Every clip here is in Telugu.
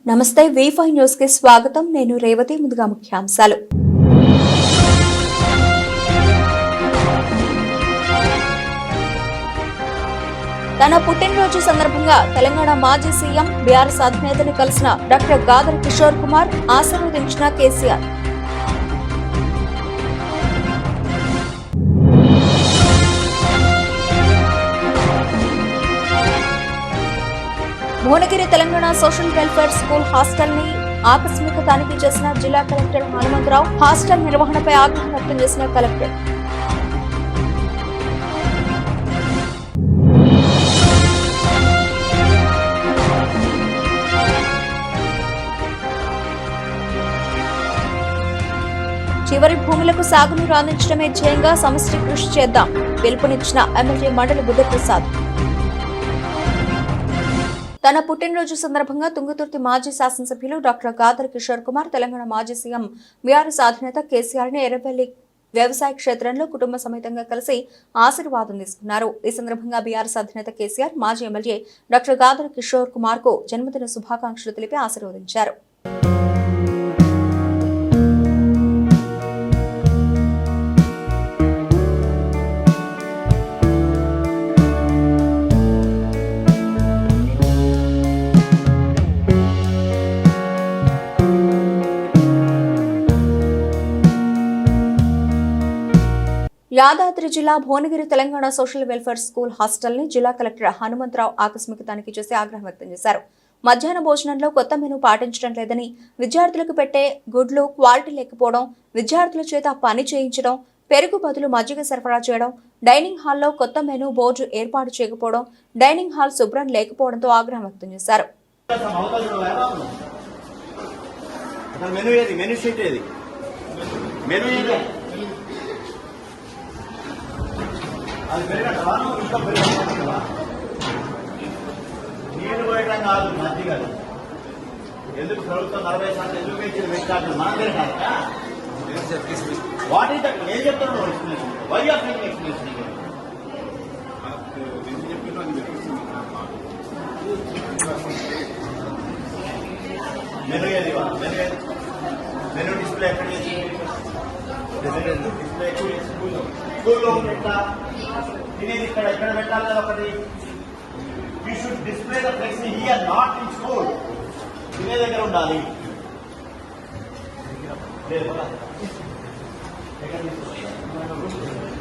నమస్తే V5 న్యూస్ కి స్వాగతం. నేను రేవతి. ముందుగా ముఖ్యాంశాలు. తన పుట్టినరోజు సందర్భంగా తెలంగాణ మాజీ సీఎం బీఆర్ఎస్ అధినేతని కలిసిన డాక్టర్ గాదర్ కిషోర్ కుమార్, ఆశీర్వదించిన KCR. Bhuvanagiri Telangana social welfare school hostel ని ఆకస్మిక తనిఖీ చేసిన జిల్లా కలెక్టర్ హనుమంతరావు. హాస్టల్ నిర్వహణపై ఆగ్రహం వ్యక్తం చేసిన కలెక్టర్. చివరి భూములకు సాగునీరు అందించడమే ధ్యేయంగా సమష్టి కృషి చేద్దాం పిలుపునిచ్చిన ఎమ్మెల్యే మండలి బుద్ధప్రసాద్. తన పుట్టినరోజు సందర్భంగా తుంగతుర్తి మాజీ శాసనసభ్యులు డాక్టర్ గాదర్ కిషోర్ కుమార్, తెలంగాణ మాజీ సీఎం బీఆర్ఎస్ అధినేత కేసీఆర్ ని ఎర్రబెల్లి వ్యవసాయ క్షేత్రంలో కుటుంబ సమేతంగా కలిసి ఆశీర్వాదం తీసుకున్నారు. ఈ సందర్భంగా బీఆర్ఎస్ అధినేత కేసీఆర్ మాజీ ఎమ్మెల్యే డాక్టర్ గాదర్ కిషోర్ కుమార్ కు జన్మదిన శుభాకాంక్షలు తెలిపి ఆశీర్వదించారు. యాదాద్రి జిల్లా Bhuvanagiri Telangana social welfare school hostel ని జిల్లా కలెక్టర్ హనుమంతరావు ఆకస్మిక తనిఖీ చేసి ఆగ్రహం వ్యక్తం చేశారు. మధ్యాహ్న భోజనంలో కొత్త మెనూ పాటించడం లేదని, విద్యార్థులకు పెట్టే గుడ్లు క్వాలిటీ లేకపోవడం, విద్యార్థుల చేత పని చేయించడం, పెరుగు బదులు మజ్జిగ సరఫరా చేయడం, డైనింగ్ హాల్లో కొత్త మెనూ బోర్డు ఏర్పాటు చేయకపోవడం, డైనింగ్ హాల్ శుభ్రం లేకపోవడంతో ఆగ్రహం వ్యక్తం చేశారు. నీళ్లు పోయడం కాదు, మధ్య కాదు. ఎందుకు ప్రభుత్వం 40% ఎందుకు పెంచింది పెట్టాలి మనం తిరగాలి. What is that? ఏం చెప్తాను explanation? Why are taking explanation? Menu ఏది? మెనూ డిస్ప్లే ఎక్కడ చేసింది? డిస్ప్లే స్కూల్లో పెట్టా తినేది ఇక్కడ ఎక్కడ పెట్టాలి కదా ఒకటి. You should display the flexi here, not in school. తినే దగ్గర ఉండాలి.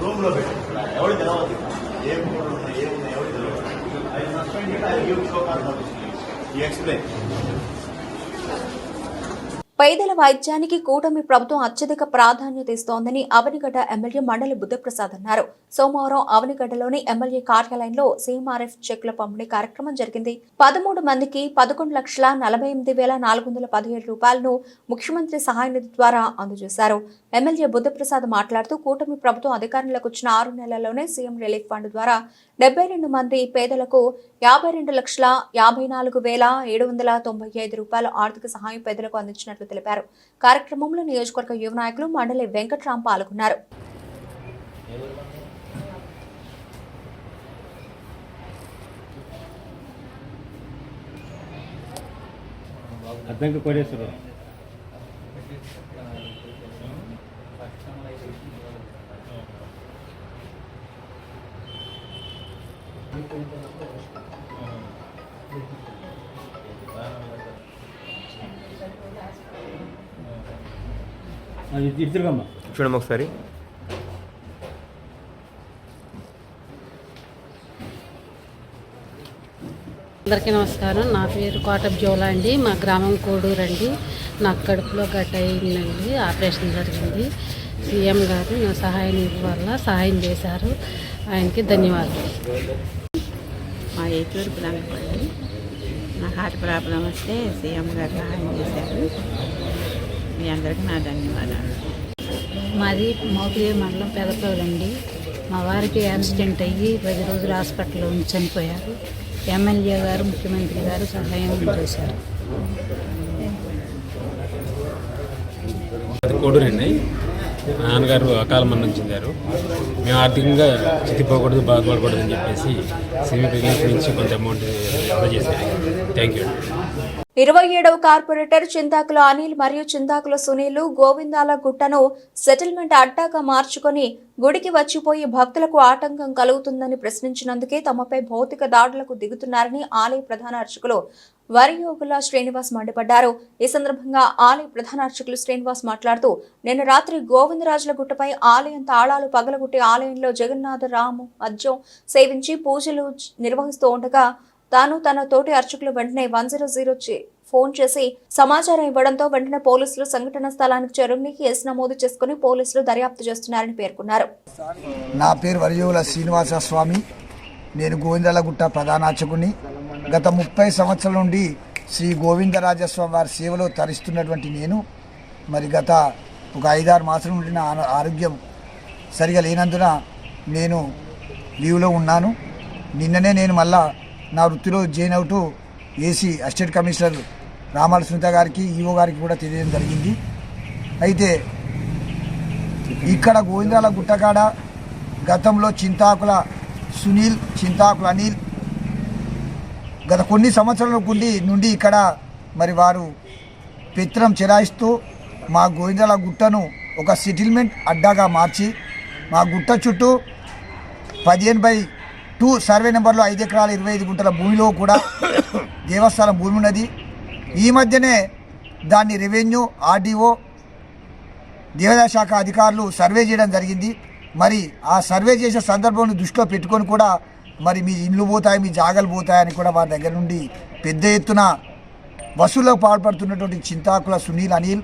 రూమ్ లో పెట్టి ఎవరు తెలవద్దు. ఏం కూడా ఉన్నాయి, ఏమున్నాయి ఎవరు తెలియదు. I suspend I give show car notice. You explain. పేదల వైద్యానికి కూటమి ప్రభుత్వం అత్యధిక ప్రాధాన్యత ఇస్తోందని అవనిగడ్డ ఎమ్మెల్యే మండలి బుద్ధప్రసాద్ అన్నారు. సోమవారం అవనిగడ్డలోని ఎమ్మెల్యే కార్యాలయంలో సీఎంఆర్ఎఫ్ చెక్ల పంపిణీ కార్యక్రమం జరిగింది. 13 మందికి 11,48,417 రూపాయలను ముఖ్యమంత్రి సహాయ నిధి ద్వారా అందజేశారు. ఎమ్మెల్యే బుద్ధప్రసాద్ మాట్లాడుతూ కూటమి ప్రభుత్వం అధికారంలోకి వచ్చిన 6 నెలల్లోనే సీఎం రిలీఫ్ ఫండ్ ద్వారా 72 మంది పేదలకు 52,54,795 రూపాయల ఆర్థిక సహాయం పేదలకు అందించినట్లు తెలిపారు. కార్యక్రమంలో నియోజకవర్గ యువ నాయకులు మండలి వెంకట్రాం పాల్గొన్నారు. చూడమ్మా ఒకసారి. అందరికీ నమస్కారం. నా పేరు కోటప్ జోలా అండి. మా గ్రామం కోడూరు అండి. నాకు కడుపులో గడ్డ అయిందండి, ఆపరేషన్ జరిగింది. సీఎం గారు నా సహాయ నిధి వల్ల సహాయం చేశారు. ఆయనకి ధన్యవాదాలు. మా ఏటూరు రంగపల్లి. నా హార్ట్ ప్రాబ్లం వస్తే సీఎం గారు సహాయం చేశారు. మీ అందరికీ నా ధన్యవాదాలు. మాది మోపిదే మండలం పెదపల్లండి. మా వారికి యాక్సిడెంట్ అయ్యి 10 రోజులు హాస్పిటల్లో ఉంచి చనిపోయారు. ఎమ్మెల్యే గారు, ముఖ్యమంత్రి గారు సహాయం చేశారు. కోడూరండి. నాన్నగారు అకాల మరణం చెందారు. మేము ఆర్థికంగా చితిపోకూడదు, బాధపడకూడదు అని చెప్పేసి సివిల్ రిలీఫ్ నుంచి కొంత అమౌంట్ అందజేశారు. Thank you. 27వ కార్పొరేటర్ చింతాకుల అనిల్ మరియు చింతాకుల సునీల్ గోవిందాల గుట్టను సెటిల్మెంట్ అడ్డాగా మార్చుకొని గుడికి వచ్చిపోయి భక్తులకు ఆటంకం కలుగుతుందని ప్రశ్నించినందుకే తమపై భౌతిక దాడులకు దిగుతున్నారని ఆలయ ప్రధాన అర్చకులు వరియోగుల శ్రీనివాస్ మండిపడ్డారు. ఈ సందర్భంగా ఆలయ ప్రధాన అర్చకులు శ్రీనివాస్ మాట్లాడుతూ నిన్న రాత్రి గోవిందరాజుల గుట్టపై ఆలయం తాళాలు పగలగొట్టి ఆలయంలో జగన్నాథ రాము మద్యం సేవించి పూజలు నిర్వహిస్తూ ఉండగా తాను తన తోటి అర్చకులు వెంటనే 100 ఫోన్ చేసి సమాచారం ఇవ్వడంతో వెంటనే పోలీసులు సంఘటన స్థలానికి చేరుకుని కేసు నమోదు చేసుకుని పోలీసులు దర్యాప్తు చేస్తున్నారని పేర్కొన్నారు. నా పేరు వరియోగుల శ్రీనివాస స్వామి. నేను గోవిందరాజగుట్ట ప్రధాన అర్చకుని. గత 30 సంవత్సరాల నుండి శ్రీ గోవిందరాజస్వామి వారి సేవలో తరిస్తున్నటువంటి నేను మరి గత ఒక 5-6 మాసాల నుండి నా ఆరోగ్యం సరిగా లేనందున నేను లీవ్లో ఉన్నాను. నిన్ననే నేను మళ్ళా నా వృత్తిలో జాయిన్ అవుతూ ఏసీ అసిస్టెంట్ కమిషనర్ రామాల సునీత గారికి ఈఓ గారికి కూడా తెలియడం జరిగింది. అయితే ఇక్కడ గోవిందాల గుట్టకాడ గతంలో చింతాకుల సునీల్, చింతాకుల అనిల్ గత కొన్ని సంవత్సరాల నుండి ఇక్కడ మరి వారు పెత్తనం చెరాయిస్తూ మా గోవిందాల గుట్టను ఒక సెటిల్మెంట్ అడ్డాగా మార్చి మా గుట్ట చుట్టూ 15/2 సర్వే నెంబర్లో 5 ఎకరాల 25 గుంటల భూమిలో కూడా దేవస్థానం భూమి ఉన్నది. ఈ మధ్యనే దాన్ని రెవెన్యూ, ఆర్డీఓ, దేవాదాయ శాఖ అధికారులు సర్వే చేయడం జరిగింది. మరి ఆ సర్వే చేసే సందర్భాన్ని దృష్టిలో పెట్టుకొని కూడా మరి మీ ఇండ్లు పోతాయి, మీ జాగాలు పోతాయని కూడా వారి దగ్గర నుండి పెద్ద ఎత్తున వసూళ్లకు పాల్పడుతున్నటువంటి చింతాకుల సునీల్, అనిల్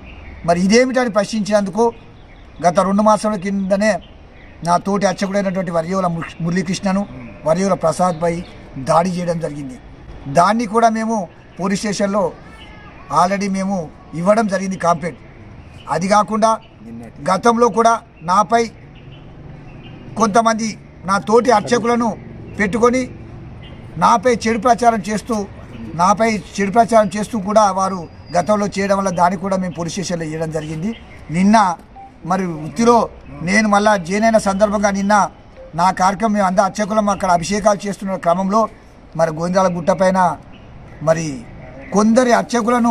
మరి ఇదేమిటని ప్రశ్నించినందుకు గత 2 మాసాల కిందనే నా తోటి అర్చకుడైనటువంటి వరియోల మురళీకృష్ణను, వరియోల ప్రసాద్పై దాడి చేయడం జరిగింది. దాన్ని కూడా మేము పోలీస్ స్టేషన్లో ఆల్రెడీ మేము ఇవ్వడం జరిగింది కంప్లైంట్. అది కాకుండా గతంలో కూడా నాపై కొంతమంది నా తోటి అర్చకులను పెట్టుకొని నాపై చెడు ప్రచారం చేస్తూ కూడా వారు గతంలో చేయడం వల్ల దాన్ని కూడా మేము పోలీస్ స్టేషన్లో ఇవ్వడం జరిగింది. నిన్న మరి వృత్తిలో నేను మళ్ళా జాయిన్ అయిన సందర్భంగా నిన్న నా కార్యక్రమం మేము అందరూ అర్చకులం అక్కడ అభిషేకాలు చేస్తున్న క్రమంలో మరి గోవిందాల గుట్టపైన మరి కొందరి అర్చకులను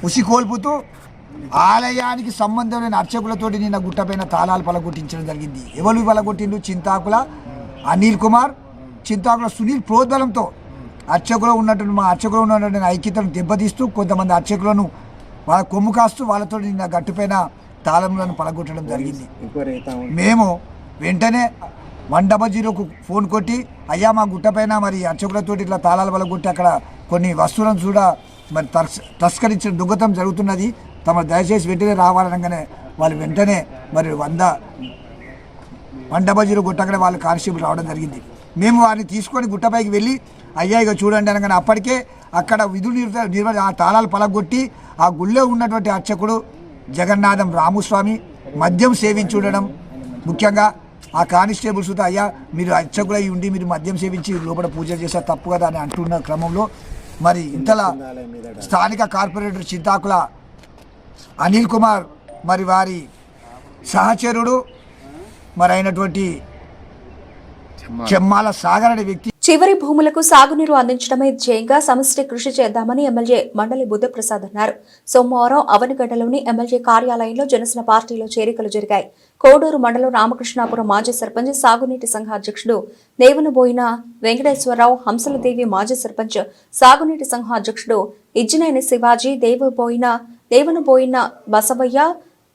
ఉసికోల్పుతూ ఆలయానికి సంబంధం లేని అర్చకులతోటి నిన్న గుట్టపైన తాళాలు పలగొట్టించడం జరిగింది. ఎవరు పలగొట్టిండు? చింతాకుల అనిల్ కుమార్, చింతాకుల సునీల్ ప్రోద్బలంతో మా అర్చకులు ఉన్నటువంటి ఐక్యతను దెబ్బతీస్తూ కొంతమంది అర్చకులను వాళ్ళ కొమ్ము కాస్తూ వాళ్ళతో నిన్న గట్టుపైన తాళములను పలగొట్టడం జరిగింది. మేము వెంటనే 100కు ఫోన్ కొట్టి అయ్యా మా గుట్టపైన మరి అర్చకులతో ఇట్లా తాళాలు పలగొట్టి అక్కడ కొన్ని వస్తువులను కూడా మరి తస్కరించిన దొంగతనం జరుగుతున్నది, తమ దయచేసి వెంటనే రావాలనగానే వాళ్ళు వెంటనే మరి 100 గుట్టకనే వాళ్ళు కానిస్టేబుల్ రావడం జరిగింది. మేము వారిని తీసుకొని గుట్టపైకి వెళ్ళి అయ్యా ఇక చూడండి అనగానే అప్పటికే అక్కడ విధులు ఆ తాళాలు పలగొట్టి ఆ గుళ్ళో ఉన్నటువంటి అర్చకుడు జగన్నాథం రాముస్వామి మద్యం సేవించి ఉండడం, ముఖ్యంగా ఆ కానిస్టేబుల్స్ అయ్యా మీరు అర్చకులై ఉండి మీరు మద్యం సేవించి లోపల పూజ చేసే తప్పు కదా అని అంటున్న క్రమంలో మరి ఇంతలా స్థానిక కార్పొరేటర్ చింతాకుల అనిల్ కుమార్ మరి వారి సహచరుడు మరి అయినటువంటి చెమ్మాల సాగర్ అనే వ్యక్తి చివరి భూములకు సాగునీరు అందించడమే ధ్యేయంగా సమిష్టి కృషి చేద్దామని ఎమ్మెల్యే మండలి బుద్ధప్రసాద్ అన్నారు. సోమవారం అవనిగడ్డలోని ఎమ్మెల్యే కార్యాలయంలో జనసేన పార్టీలో చేరికలు జరిగాయి. కోడూరు మండలం రామకృష్ణాపురం మాజీ సర్పంచ్ సాగునీటి సంఘ అధ్యక్షుడు దేవనబోయిన వెంకటేశ్వరరావు, హంసలదేవి మాజీ సర్పంచ్ సాగునీటి సంఘ అధ్యక్షుడు ఇజ్జినేని శివాజీ, దేవనబోయిన బసవయ్య,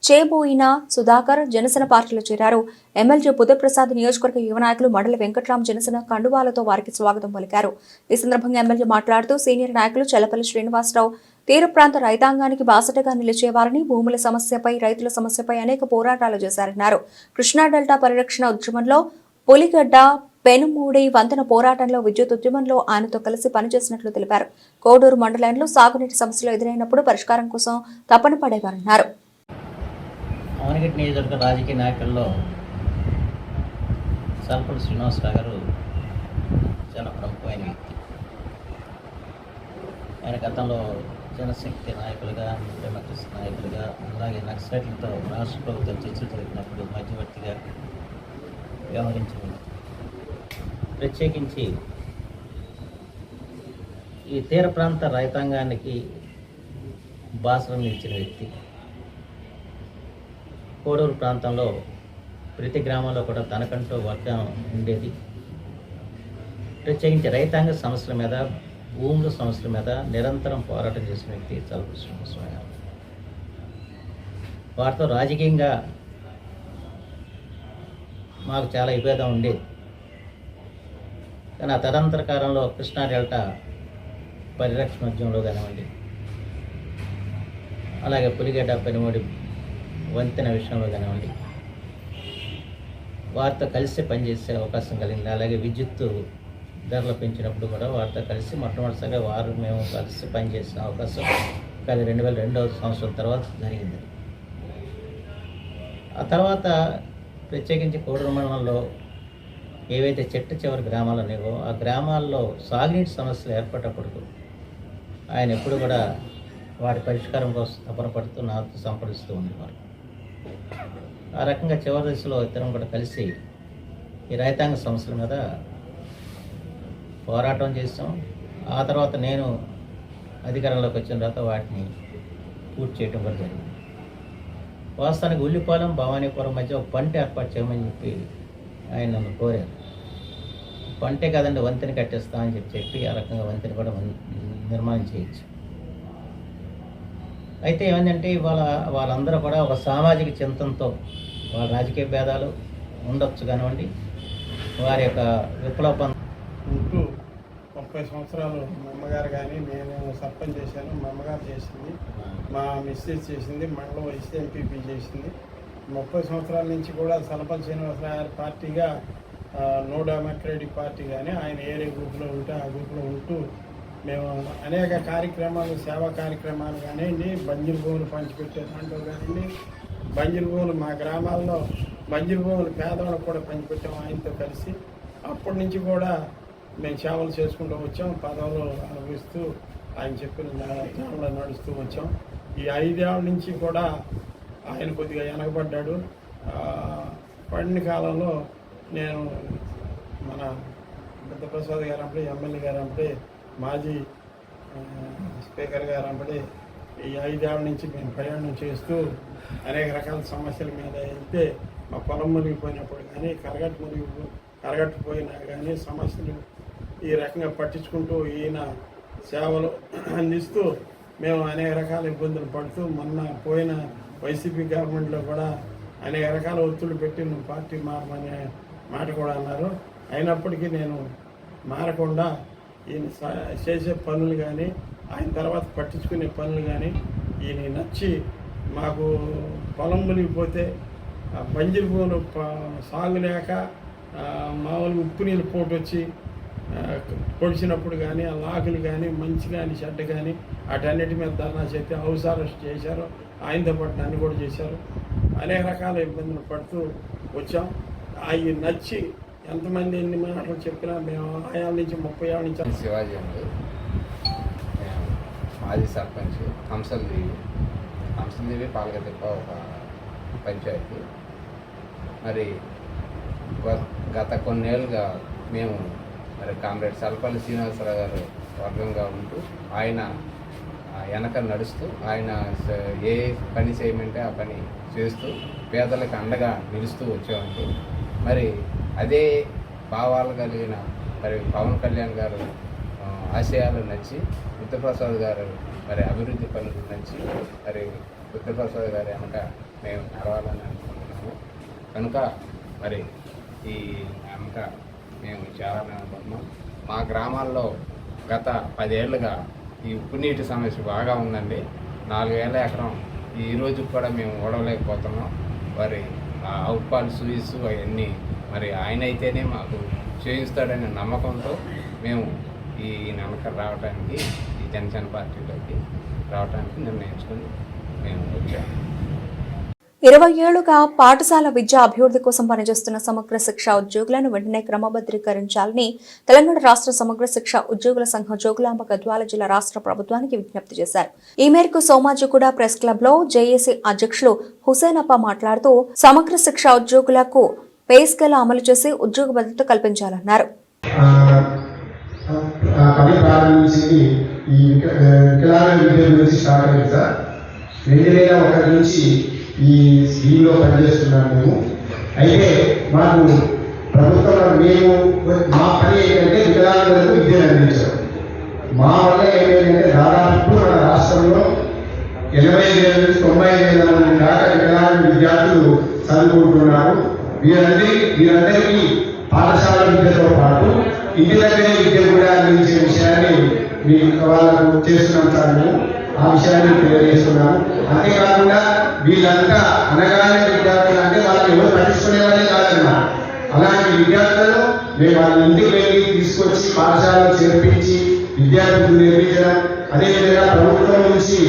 చేబోయిన సుధాకర్ జనసేన పార్టీలో చేరారు. ఎమ్మెల్యే బుద్ధప్రసాద్ నియోజకవర్గ యువ నాయకులు మండలి వెంకట్రామ్ జనసేన కండువాలతో వారికి స్వాగతం పలికారు. ఈ సందర్భంగా ఎమ్మెల్యే మాట్లాడుతూ సీనియర్ నాయకులు చల్లపల్లి శ్రీనివాసరావు తీర ప్రాంత రైతాంగానికి బాసటగా నిలిచేవారని, భూముల సమస్యపై, రైతుల సమస్యపై అనేక పోరాటాలు చేశారన్నారు. కృష్ణా డెల్టా పరిరక్షణ ఉద్యమంలో పులిగడ్డ, పెనుమూడి వంతెన పోరాటంలో, విద్యుత్ ఉద్యమంలో ఆయనతో కలిసి పనిచేసినట్లు తెలిపారు. కోడూరు మండలంలో సాగునీటి సమస్యలు ఎదురైనప్పుడు పరిష్కారం కోసం తపన పడేవారన్నారు. అవనిగడ్డ నియోజకవర్గ రాజకీయ నాయకుల్లో చల్లపల్లి శ్రీనివాసరావు గారు చాలా ప్రముఖమైన వ్యక్తి. ఆయన గతంలో జనశక్తి నాయకులుగా, డెమోక్రసీ నాయకులుగా, అలాగే నక్సలైట్లతో రాష్ట్ర ప్రభుత్వం చర్చలు జరిగినప్పుడు మధ్యవర్తిగా వ్యవహరించింది. ప్రత్యేకించి ఈ తీర ప్రాంత రైతాంగానికి బాసరం నిలిచిన వ్యక్తి. కోడూరు ప్రాంతంలో ప్రతి గ్రామంలో కూడా తనకంటూ వర్గం ఉండేది. ప్రత్యేకించి రైతాంగ సమస్యల మీద, భూముల సమస్యల మీద నిరంతరం పోరాటం చేసిన వ్యక్తి చలపతి శ్రీనివాసరావు గారు. వారితో రాజకీయంగా మాకు చాలా విభేదం ఉండేది. కానీ ఆ తదనంతర కాలంలో కృష్ణా డెల్టా పరిరక్షణోద్యమంలో కానివ్వండి, అలాగే పులిగడ్డ పెనుమడి వంతెన విషయంలో కానివ్వండి, వారితో కలిసి పనిచేసే అవకాశం కలిగింది. అలాగే విద్యుత్తు ధరలు పెంచినప్పుడు కూడా వారితో కలిసి మొట్టమొదటిసారిగా మేము కలిసి పనిచేసిన అవకాశం అది 2002వ సంవత్సరం తర్వాత జరిగింది. ఆ తర్వాత ప్రత్యేకించి కోడూరు మండలంలో ఏవైతే చెట్టు చివరి గ్రామాలు ఉన్నాయో ఆ గ్రామాల్లో సాగునీటి సమస్యలు ఏర్పడ్డప్పుడు ఆయన ఎప్పుడు కూడా వాటి పరిష్కారం కోసం తపన పడుతూ నాతో సంప్రదిస్తూ ఉండేవారు. ఆ రకంగా చివరి దశలో ఇద్దరం కూడా కలిసి ఈ రైతాంగ సమస్యల మీద పోరాటం చేసాం. ఆ తర్వాత నేను అధికారంలోకి వచ్చిన తర్వాత వాటిని పూర్తి చేయడం కూడా జరిగింది. వాస్తవానికి ఉల్లిపాలెం భవానీపురం మధ్య ఒక పంట ఏర్పాటు చేయమని చెప్పి ఆయన నన్ను కోరారు. పంటే కదండి వంతెన కట్టేస్తామని చెప్పి ఆ రకంగా వంతెన కూడా నిర్మాణం చేయొచ్చు. అయితే ఏమంటే ఇవాళ వాళ్ళందరూ కూడా ఒక సామాజిక చింతనతో వాళ్ళ రాజకీయ భేదాలు ఉండొచ్చు కానివ్వండి, వారి యొక్క విప్లవ ఉంటూ 30 సంవత్సరాలు మా అమ్మగారు కానీ నేను సర్పంచ్ చేశాను, మా అమ్మగారు చేసింది, మా మిస్సెస్ చేసింది, మండలం వైస్ ఎంపీపీ చేసింది. 30 సంవత్సరాల నుంచి కూడా సలపల్లి శ్రీనివాసరావు గారి పార్టీగా నో డెమోక్రటిక్ పార్టీ కానీ ఆయన ఏరే గ్రూప్లో ఉంటే ఆ గ్రూప్లో ఉంటూ మేము అనేక కార్యక్రమాలు, సేవా కార్యక్రమాలు కానివ్వండి, బంజరు భూములు పంచిపెట్టే దాంట్లో కానివ్వండి, బంజరు భూములు మా గ్రామాల్లో బంజరు భూములు పేదవాళ్ళకు కూడా పంచిపెట్టాము ఆయనతో కలిసి. అప్పటి నుంచి కూడా మేము సేవలు చేసుకుంటూ వచ్చాం, పదవులు అనుభవిస్తూ ఆయన చెప్పిన దానిలో నడుస్తూ వచ్చాం. ఈ 5 ఏళ్ళ నుంచి కూడా ఆయన కొద్దిగా వెనకబడ్డాడు. పడిన కాలంలో నేను మన బుద్ధప్రసాద్ గారు అంటే, ఎమ్మెల్యే గారు అంటే, మాజీ స్పీకర్ గారు అంటే ఈ 5 ఏళ్ళ నుంచి మేము ప్రయాణం చేస్తూ అనేక రకాల సమస్యల మీద వెళ్తే మా పొలం మునిగిపోయినప్పుడు కానీ కరగట్టుపోయినా కానీ సమస్యలు ఈ రకంగా పట్టించుకుంటూ ఈయన సేవలు అందిస్తూ మేము అనేక రకాల ఇబ్బందులు పడుతూ మొన్న పోయిన వైసీపీ గవర్నమెంట్లో కూడా అనేక రకాల ఒత్తిళ్లు పెట్టి నువ్వు పార్టీ మారమనే మాట కూడా అన్నారు. అయినప్పటికీ నేను మారకుండా ఈయన చేసే పనులు కానీ ఆయన తర్వాత పట్టించుకునే పనులు కానీ ఈయన నచ్చి మాకు పొలం మునిగిపోతే బంజరు భూములు సాగు లేక మామూలుగా ఉప్పు నీళ్ళు పోటు వచ్చి పొడిచినప్పుడు కానీ ఆ లాకులు కానీ మంచి కానీ చెడ్డ కానీ వాటన్నిటి మీద ధర్నా చేస్తే హౌస్ అరెస్ట్ చేశారు. ఆయనతో పాటు నన్ను కూడా చేశారు. అనేక రకాల ఇబ్బందులు పడుతూ వచ్చాం. అవి నచ్చి ఎంతమంది ఎన్ని మాటలు చెప్పినా మేము 5 ఏళ్ళ నుంచి 30 ఏళ్ళ నుంచి. శివాజీ అండి, మాజీ సర్పంచ్ హంసలదేవి పాలగతిప్ప ఒక పంచాయతీ. మరి గత కొన్నేళ్ళుగా మేము మరి కామ్రేడ్ సలపల్లి శ్రీనివాసరావు గారు వర్గంగా ఉంటూ ఆయన వెనక నడుస్తూ ఆయన ఏ పని చేయమంటే ఆ పని చేస్తూ పేదలకు అండగా నిలుస్తూ వచ్చామండి. మరి అదే భావాలు కలిగిన మరి పవన్ కళ్యాణ్ గారు ఆశయాలు నచ్చి, బుద్ధప్రసాద్ గారు మరి అభివృద్ధి పనులు నచ్చి మరి బుద్ధప్రసాద్ గారు వెనక మేము నడవాలని అనుకుంటున్నాము. కనుక మరి ఈ వెనక మేము చాలా అనుకుంటున్నాం. మా గ్రామాల్లో గత 10 ఏళ్ళుగా ఈ ఉప్పు నీటి సమస్య బాగా ఉందండి. 4,000 ఎకరం ఈ రోజు కూడా మేము ఓడవలేకపోతున్నాం. మరి ఆ అవుట్పాల్ సూయిస్ అవన్నీ మరి ఆయన అయితేనే మాకు చేయిస్తాడనే నమ్మకంతో మేము ఈ వెనక రావడానికి, ఈ జనసేన పార్టీలోకి రావడానికి నిర్ణయించుకొని మేము వచ్చాము. 20 ఏళ్లుగా పాఠశాల విద్యా అభివృద్ధి కోసం పనిచేస్తున్న సమగ్ర శిక్ష ఉద్యోగులను వెంటనే క్రమబద్ధీకరించాలని తెలంగాణ రాష్ట్ర సమగ్ర శిక్ష ఉద్యోగుల సంఘం జోగులాంబ గద్వాల జిల్లా రాష్ట్ర ప్రభుత్వానికి విజ్ఞప్తి చేశారు. ఈ మేరకు సోమాజిగూడ ప్రెస్ క్లబ్ లో జేఏసీ అధ్యక్షులు హుసేనప్ప మాట్లాడుతూ సమగ్ర శిక్ష ఉద్యోగులకు పే స్కేల్ అమలు చేసి ఉద్యోగ భద్రత కల్పించాలన్నారు. ఈ వికలాంగ విద్య గురించి స్టార్ట్ అయింది సార్. 2001 నుంచి ఈ స్కీమ్లో పనిచేస్తున్నాము మేము. అయితే మాకు ప్రభుత్వం మా పని ఏంటంటే వికలాంగులకు విద్యను అందించడం. మా వల్ల ఏమైందంటే దాదాపు మన రాష్ట్రంలో 85,000 నుంచి 90,000 మంది దాకా వికలాంగ విద్యార్థులు చదువుకుంటున్నారు. వీరందరికీ పాఠశాల విద్యతో పాటు ఇంటి దగ్గరే విద్య కూడా అందించే విషయాన్ని వాళ్ళకు చేస్తున్నాం సార్. మేము ఆ విషయాన్ని తెలియజేస్తున్నాము. అంతేకాకుండా వీళ్ళంతా అనగానే విద్యార్థులు అంటే వాళ్ళకి ఎవరు పట్టించుకునే వాళ్ళే కాదన్నమాట. అలాంటి విద్యార్థులను మేము వాళ్ళ ఇంటికి వెళ్ళి తీసుకొచ్చి పాఠశాలలో చేర్పించి విద్యార్థులు నేర్పించడం, అదేవిధంగా ప్రభుత్వం నుంచి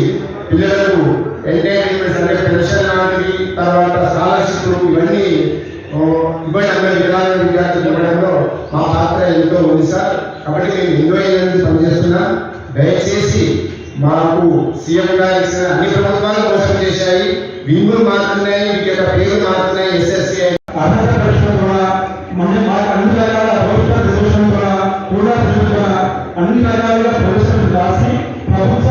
పిల్లలకు ఎంటర్టైన్మెంట్స్ అంటే పెన్షన్ లాంటివి, తర్వాత స్కాలర్షిప్లు ఇవన్నీ ఇవ్వడం, వికలాంగ విద్యార్థులు ఇవ్వడంలో మా పాత్ర ఎంతో ఉంది సార్. కాబట్టి మేము ఎన్నో ఏళ్ళ నుంచి పనిచేస్తున్నాం. దయచేసి మాకు సీఎం గారు ఇచ్చిన అన్ని ప్రభుత్వాలు మోసం చేశాయి. వింగులు మారుతున్నాయి, వీటి యొక్క పేరు మారుతున్నాయి. ఎస్ఎస్సీ అన్ని రకాల అన్ని రకాలుగా ప్రవేశం రాసి ప్రభుత్వ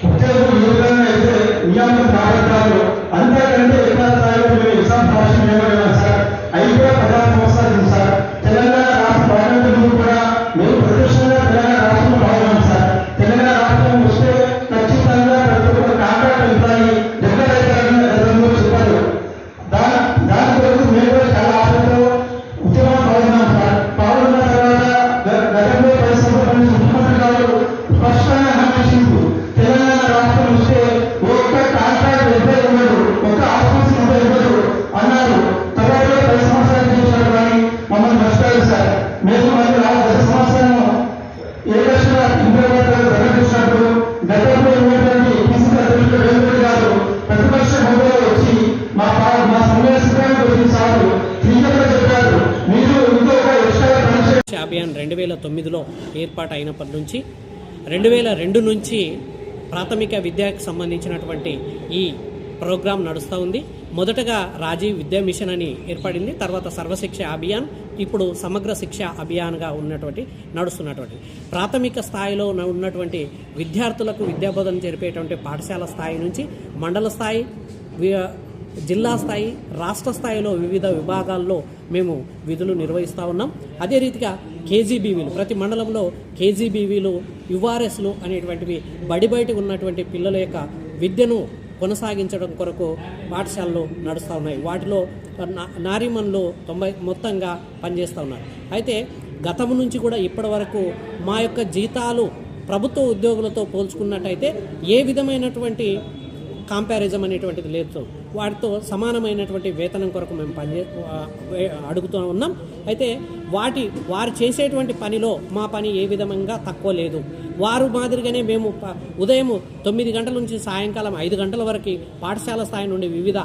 ఉద్యోగులు ఏ విధంగా అయితే నియామకం రాబట్టారో అంతకంటే ఎక్కువ స్థాయిలో మేము ఎగ్జామ్ పాస్ చేయగలిగాం సార్. అవి కూడా 16 సంవత్సరాలు సార్. తెలంగాణ రాష్ట్ర పార్లమెంట్ కూడా మేము ప్రత్యక్షంగా తెలంగాణ రాష్ట్రంలో భాగం సార్. తెలంగాణ రాష్ట్రం వస్తే ఖచ్చితంగా ప్రతి ఒక్క కాంట్రాక్ట్ ఎంప్లాయీ ఎక్కడైతారని గతంలో చెప్పారు. దాని కొరకు మేము కూడా చాలా ఆశతో ఉద్యమం పాల్గొన్నాం సార్. పాల్గొన్న తర్వాత గతంలో 10 సంవత్సరాల నుంచి ముఖ్యమంత్రి గారు స్పష్టంగా హామీసింది, తెలంగాణ రాష్ట్రం వస్తే ఒక్క కాంట్రాక్ట్ ఎంప్లాయీ ఉండదు, ఒక్క ఆఫీస్ ఎంప్లాయీ ఉండదు అన్నారు. తర్వాత 10 సంవత్సరాలు చేశారు కానీ మమ్మల్ని మర్చిపోయారు సార్. మేము మళ్ళీ 10 సంవత్సరాలు ఏ లక్షల ఇంద్రగారు ప్రకటించినప్పుడు గతంలో ఉన్నటువంటి ఫిజికల్ అథారిటీ రేవంత్ గారు ప్రతిపక్ష హోదాలో వచ్చి మా సమావేశానికి వచ్చిన సార్లు టీచర్లు చెప్పారు, మీరు ఇంకొక ఎక్స్ట్రా పని అభియాన్ 2009లో ఏర్పాటు అయినప్పటి నుంచి 2002 నుంచి ప్రాథమిక విద్యకు సంబంధించినటువంటి ఈ ప్రోగ్రాం నడుస్తూ ఉంది. మొదటగా రాజీవ్ విద్యా మిషన్ అని ఏర్పడింది, తర్వాత సర్వశిక్ష అభియాన్, ఇప్పుడు సమగ్ర శిక్ష అభియాన్గా నడుస్తున్నటువంటి ప్రాథమిక స్థాయిలో ఉన్నటువంటి విద్యార్థులకు విద్యాబోధన జరిపేటువంటి పాఠశాల స్థాయి నుంచి మండల స్థాయి, జిల్లా స్థాయి, రాష్ట్ర స్థాయిలో వివిధ విభాగాల్లో మేము విధులు నిర్వహిస్తూ ఉన్నాం. అదే రీతిగా కేజీబీవీలు, ప్రతి మండలంలో కేజీబీవీలు, యుఆర్ఎస్లు అనేటువంటివి బయట ఉన్నటువంటి పిల్లల యొక్క విద్యను కొనసాగించడం కొరకు పాఠశాలలు నడుస్తూ ఉన్నాయి. వాటిలో నారీమన్లు 90 మొత్తంగా పనిచేస్తూ ఉన్నారు. అయితే గతం నుంచి కూడా ఇప్పటి వరకు మా యొక్క జీతాలు ప్రభుత్వ ఉద్యోగులతో పోల్చుకున్నట్టయితే ఏ విధమైనటువంటి కంపారిజం అనేటువంటిది లేదు. వాటితో సమానమైనటువంటి వేతనం కొరకు మేము అడుగుతూ ఉన్నాం. అయితే వారు చేసేటువంటి పనిలో మా పని ఏ విధంగా తక్కువ లేదు. వారు మాదిరిగానే మేము ఉదయం 9 గంటల నుంచి సాయంకాలం 5 గంటల వరకు పాఠశాల స్థాయి నుండి వివిధ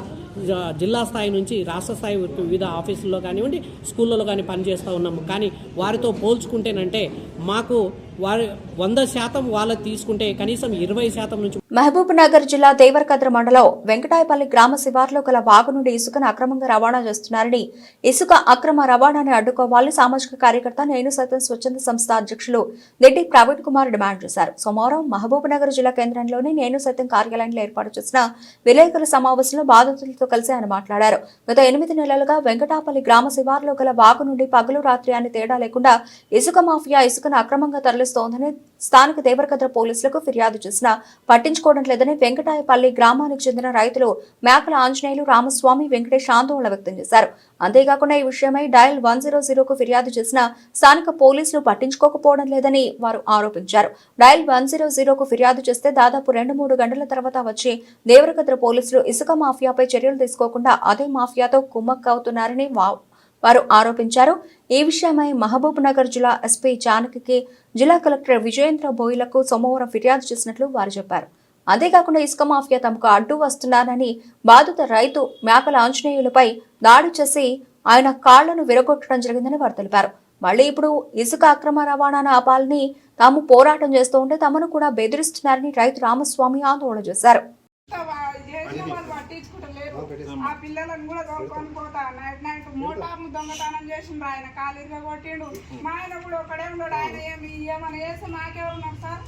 జిల్లా స్థాయి నుంచి రాష్ట్ర స్థాయి వరకు వివిధ ఆఫీసుల్లో కానివ్వండి, స్కూళ్ళలో కానీ పనిచేస్తూ ఉన్నాము. కానీ వారితో పోల్చుకుంటేనంటే మాకు వారి 100% వాళ్ళకి తీసుకుంటే కనీసం 20% నుంచి. మహబూబ్ నగర్ జిల్లా దేవరకద్ర మండలం వెంకటాయపల్లి గ్రామ శివార్లో గల వాగు నుండి ఇసుకను అక్రమంగా రవాణా చేస్తున్నారని, ఇసుక అక్రమ రవాణాని అడ్డుకోవాలని సామాజిక కార్యకర్త నేను సైతం స్వచ్ఛంద సంస్థ అధ్యక్షులు దిడ్డి ప్రవీణ్ కుమార్ డిమాండ్ చేశారు. సోమవారం మహబూబ్ నగర్ జిల్లా కేంద్రంలోని నేను సైతం కార్యాలయంలో ఏర్పాటు చేసిన విలేకరుల సమావేశంలో బాధితులతో కలిసి ఆయన మాట్లాడారు. గత 8 నెలలుగా వెంకటాపల్లి గ్రామ శివార్లో గల వాగు నుండి పగలు రాత్రి అని తేడా లేకుండా ఇసుక మాఫియా ఇసుకను అక్రమంగా తరలిస్తోందని స్థానిక దేవరకద్ర పోలీసులకు ఫిర్యాదు చేసినా పట్టించుకోవడం లేదని వెంకటాయపల్లి గ్రామానికి చెందిన రైతులు మేకల ఆంజనేయులు, రామస్వామి, వెంకటేష్ ఆందోళన వ్యక్తం చేశారు. అంతేకాకుండా ఈ విషయమై డయల్ 100కు ఫిర్యాదు చేసిన స్థానిక పోలీసులు పట్టించుకోకపోవడం లేదని వారు ఆరోపించారు. డయల్ 100కు ఫిర్యాదు చేస్తే దాదాపు 2-3 గంటల తర్వాత వచ్చి దేవరకద్ర పోలీసులు ఇసుక మాఫియాపై చర్యలు తీసుకోకుండా అదే మాఫియాతో కుమ్మక్కవుతున్నారని వారు ఆరోపించారు. ఈ విషయమై మహబూబ్ నగర్ జిల్లా ఎస్పీ జానకి, జిల్లా కలెక్టర్ విజయేంద్ర బోయిలకు సోమవారం ఫిర్యాదు చేసినట్లు వారు చెప్పారు. అంతేకాకుండా ఇసుక మాఫియా తమకు అడ్డు వస్తున్నారని బాధిత రైతు మేకల ఆంజనేయులపై దాడి చేసి ఆయన కాళ్లను విరగొట్టడం జరిగిందని వారు తెలిపారు. మళ్లీ ఇప్పుడు ఇసుక అక్రమ రవాణాను ఆపాలని తాము పోరాటం చేస్తూ ఉంటే తమను కూడా బెదిరిస్తున్నారని రైతు రామస్వామి ఆందోళన చేశారు. మా పిల్లలను కూడా తోలుకొని పోతా. నైట్ మోటార్ను దొంగతనం చేసిండ్రు, ఆయన కాలు ఇరగొట్టిండు. మా ఆయన కూడా ఒకడే ఉన్నాడు. ఆయన ఏమని వేస్తే మాకెవరున్నారు సార్?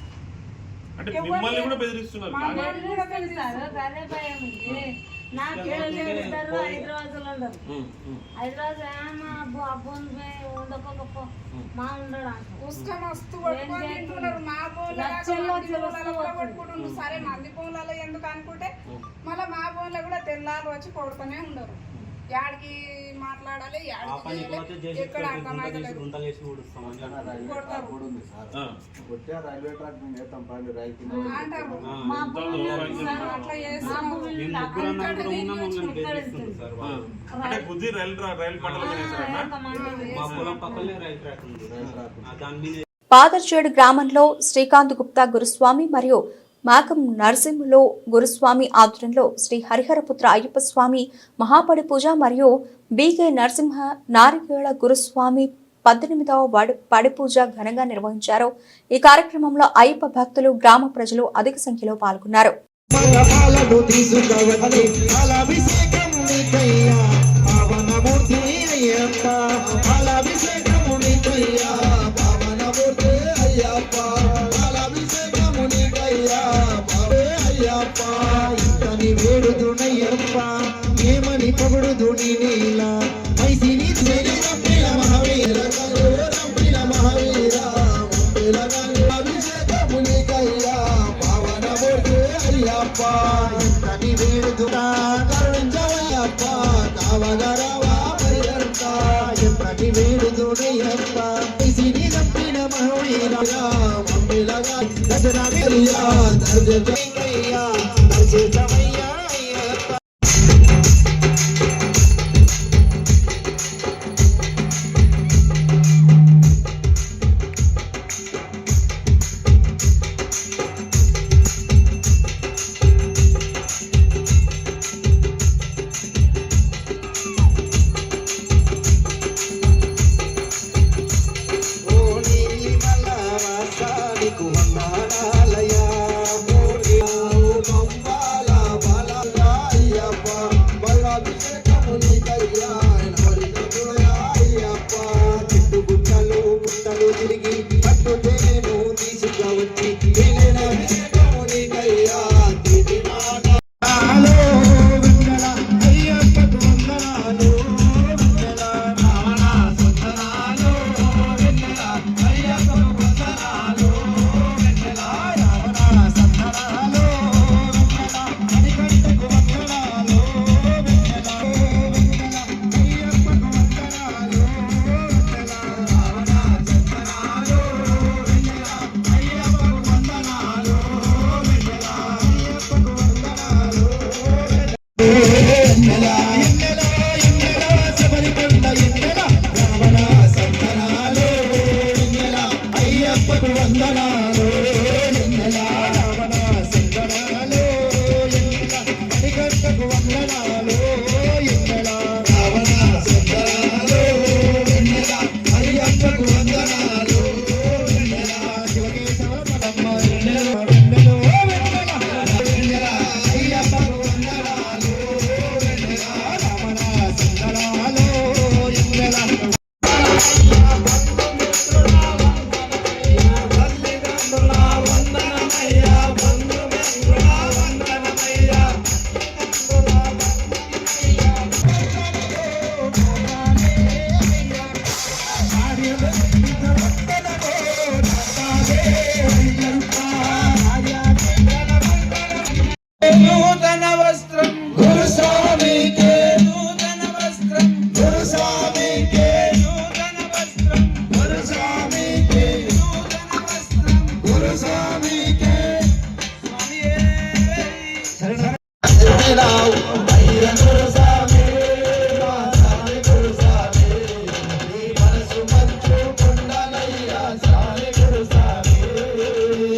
సరే మంది భూములలో ఎందుకు అనుకుంటే మళ్ళీ మా భూములో కూడా తెల్లారు వచ్చి కొడుతూనే ఉండరు. యాడికి మాట్లాడాలి, ఎక్కడ అర్థమైతలేదు. పాదర్చేడు గ్రామంలో శ్రీకాంత్ గుప్తా గురుస్వామి మరియు మాకం నరసింహులు గురుస్వామి ఆధ్వర్యంలో శ్రీ హరిహరపుత్ర అయ్యప్ప స్వామి మహాపడి పూజ మరియు బీకే నరసింహ నారికేళ గురుస్వామి 18వ పడి పూజ ఘనంగా నిర్వహించారు. ఈ కార్యక్రమంలో అయ్యప్ప భక్తులు, గ్రామ ప్రజలు అధిక సంఖ్యలో పాల్గొన్నారు. ఏమని పొగుడు నీలా మైసిని మహావీర అభిషేకమునికయ్యా పావన అయ్యప్ప ఇంతని వేడుదురా కరుణించవయ్యప్ప కావగరవా పరిగంత ఇంతని వేడుదుడయ్యప్ప మైసిని తప్పిన మహావీర మమ్మిలగా గజనవియ్యా దర్జయ్యా దర్జమయ్యా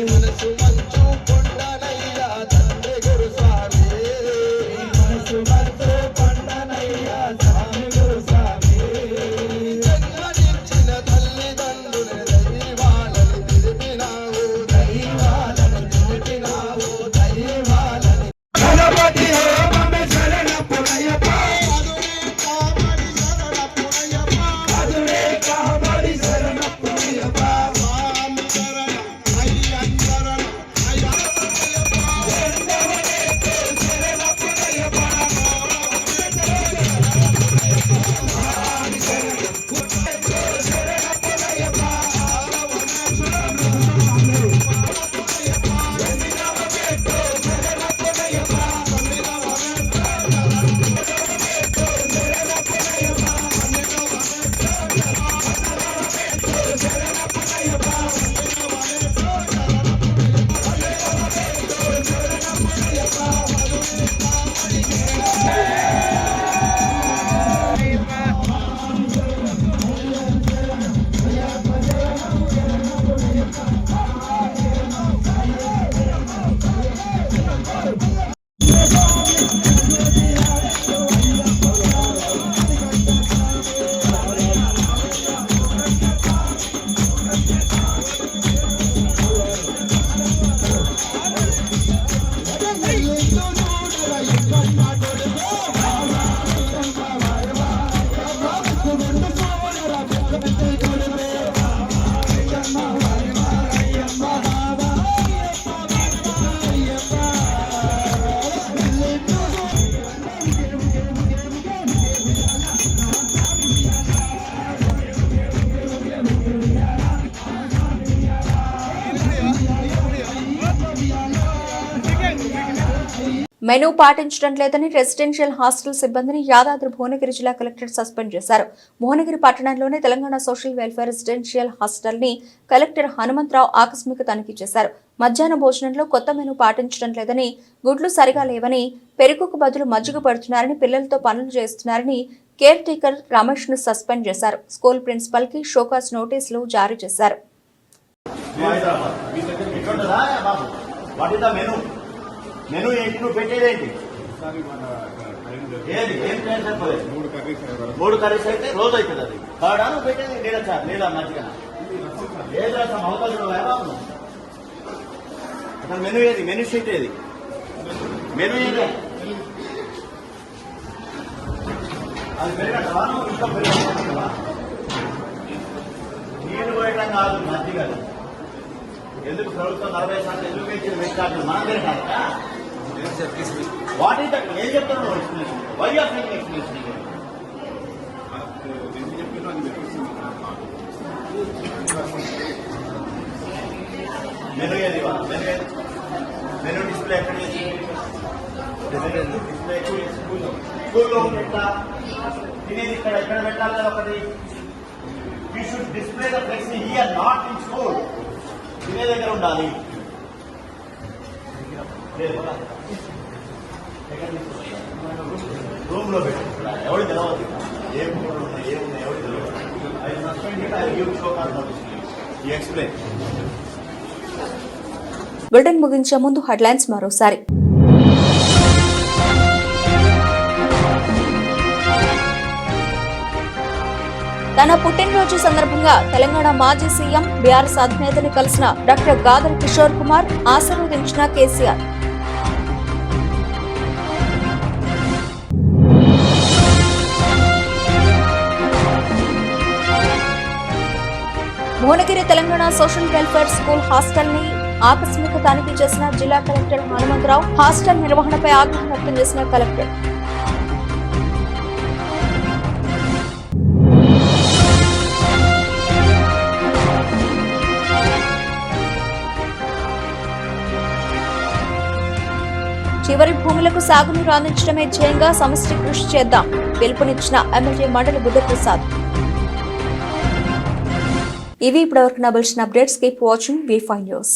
మనసు మెనూ పాటించడం లేదని రెసిడెన్షియల్ హాస్టల్ సిబ్బందిని యాదాద్రి భువనగిరి జిల్లా కలెక్టర్ సస్పెండ్ చేశారు. భువనగిరి పట్టణంలోని Telangana social welfare residential hostel ని కలెక్టర్ హనుమంతరావు ఆకస్మిక తనిఖీ చేశారు. మధ్యాహ్న భోజనంలో కొత్త మెనూ పాటించడం లేదని, గుడ్లు సరిగా లేవని, పెరుగుకు బదులు మజ్జిగ పెడుతున్నారని, పిల్లలతో పనులు చేస్తున్నారని కేర్ టేకర్ రమేష్ ను సస్పెండ్ చేశారు. స్కూల్ ప్రిన్సిపల్ కి షోకాజ్ నోటీసులు జారీ చేశారు. మెనూ ఏంటి, నువ్వు పెట్టేదేంటి? ఏది ఏం ప్లాన్ సరిపోలేదు? 3 కర్రీస్ అయితే రోజు అవుతుంది. అది కాడా నువ్వు పెట్టేది నీళ్ళ మంచిగా ఏది రసం అవకాశం బాబు. అసలు మెనూ ఏది? మెనూ షీట్ ఏది? మెనూ ఏది? అది పెరగటవా? నువ్వు ఇంకా పెరగవా? నీళ్ళు పోయటం కాదు, మంచిగా ఎందుకు ప్రభుత్వం 40% ఎందుకు పెంచింది? వెంటాడు మనం పెరగాలి. What is that? ఏం చెప్తున్నావు explanation? Why are making explanation? Menu ఏది? మెనూ డిస్ప్లే ఎక్కడ చేసి? డిస్ప్లే స్కూల్లో పెట్టా తినేది ఇక్కడ ఎక్కడ పెట్టాలి కదా ఒకటి. You should display the flexi here, not in school. తినే దగ్గర ఉండాలి. రూమ్ లో పెట్టి ఎవరు తెలవద్దు. ఏం ఉన్నాయి ఏమున్నాయి ఎవరు తెలియదు. I suspend I give show cause notice. You explain. Bulletin ముగించే ముందు హెడ్లైన్స్ మరోసారి. తన పుట్టినరోజు సందర్భంగా తెలంగాణ మాజీ సీఎం బీఆర్ఎస్ అధినేతని కలిసిన డాక్టర్ గాదర్ కిషోర్ కుమార్, ఆశీర్వదించిన KCR. Bhuvanagiri Telangana social welfare school hostel ని ఆకస్మిక తనిఖీ చేసిన జిల్లా కలెక్టర్ హనుమంతరావు. హాస్టల్ నిర్వహణపై ఆగ్రహం వ్యక్తం చేసిన కలెక్టర్. చివరి భూములకు సాగునీరు అందించడమే ధ్యేయంగా సమష్టి కృషి చేద్దాం పిలుపునిచ్చిన ఎమ్మెల్యే మండలి బుద్ధప్రసాద్. ఇవి ఇప్పటివరకు నబల్సిన updates. Keep watching V5 news.